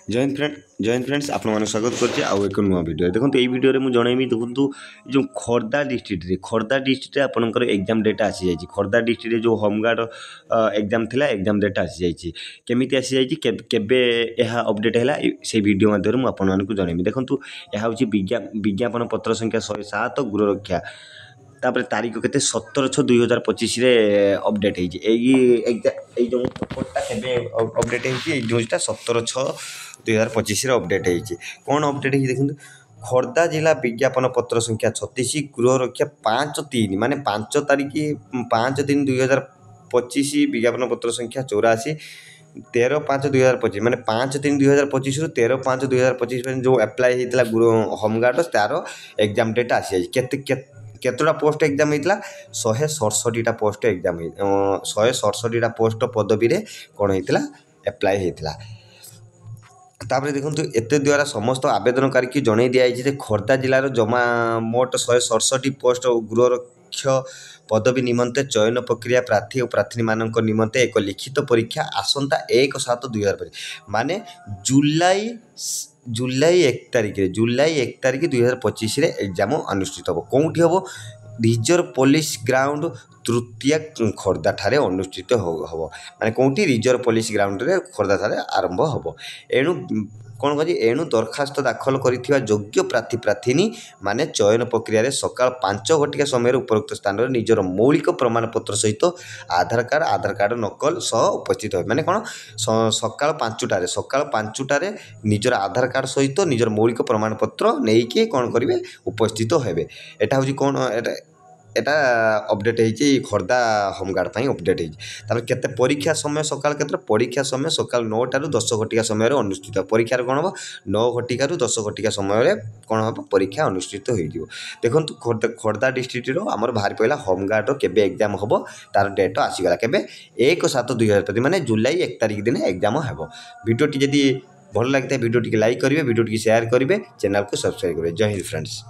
जय हिंद फ्रेंड्स आपण मानक स्वागत करछि आउ एक नुआ वीडियो देखंतु एई वीडियो रे मु जणैमी देखंतु जो खोर्धा डिस्ट्रिक्ट रे आपनकर एग्जाम डेट आसी जाइछि खोर्धा डिस्ट्रिक्ट रे जो होमगार्ड एग्जाम थिला एग्जाम डेट आसी जाइछि केमिति आसी जाइछि केबे एहा अपडेट हैला से वीडियो माध्यम मु आपण मानक जणैमी देखंतु एहा होछि विज्ञापन पत्र संख्या 107 गृह रक्षा तापर तारीख केते 17/6/2025 रे अपडेट ହେଇଛି एई जो पेपरटा केबे अपडेट ହେଇଛି एई जोटा 17/6/2025 रे अपडेट ହେଇଛି कोन अपडेट ହେଇଛି देखंतु खोर्धा जिला विज्ञापन पत्र संख्या 36 गृह रक्षा 5/3 माने 5 तारीख 5/3/2025 विज्ञापन पत्र संख्या 84 13/5/2025 माने 5/3/2025 रु 13/5/2025 जो अप्लाई ହେଇଥିଲା होमगार्ड तार एग्जाम डेट आसी जाइछि केतोटा पोस्ट एग्जाम होता 167टा पोस्ट एग्जाम 167टा पोस्ट पदवी रे कौन होता एप्लाय होता तापर देखो एत द्वारा समस्त आवेदनकारी की जन दिखाई खोर्धा जिलार जमा मोट 167 पोस्ट गृहरक्ष पदवी निमंते चयन प्रक्रिया प्रार्थी और प्रार्थी मान निमंते एक लिखित परीक्षा आसंता 1/7/2025 माने जुलाई 1 तारिख 2025 रे एग्जाम अनुष्ठित हम कौटी हम रिजर्व पुलिस ग्राउंड तृतीय खोर्धा ठारे अनुष्ठित हम माने कौटी रिजर्व पुलिस ग्राउंड रे खोर्धा ठारे आरंभ हम एणु कौन कह एणु दरखास्त दाखल करिथिबा योग्य प्रार्थी प्रार्थीनी माने चयन प्रक्रिया रे सकाळ 5 घटिका समय उपरोक्त स्थान रे निजर मौलिक प्रमाण पत्र सहित आधार कार्ड नकल सह उपस्थित हो माने कौन सकाळ 5टारे निजर आधार कार्ड सहित निजर मौलिक प्रमाण पत्र नेइके कौन करिवे उपस्थित हेबे एटा होजी कौन एटा अपडेट होती खोर्धा होमगार्ड अपडेट होती केते परीक्षा समय सकाल केते परीक्षा समय सकाल 9 रु 10 घटिका समय अनुष्ठित परीक्षार कौन हम 9 घटिका रु 10 घटिका समय कौन हम परीक्षा अनुष्ठित हो देखो खोर्धा डिस्ट्रिक्ट आमर बाहरी पड़ा होमगार्ड केबे एग्जाम हम तार डेट आसीगला केबे 1/7/2025 माने जुलाई 1 तारिख दिन एग्जाम हम वीडियोटी जदि भल लगी भिडियो लाइक करेंगे वीडियो शेयर करेंगे चैनल को सब्सक्राइब करेंगे जय हिंद फ्रेंड्स।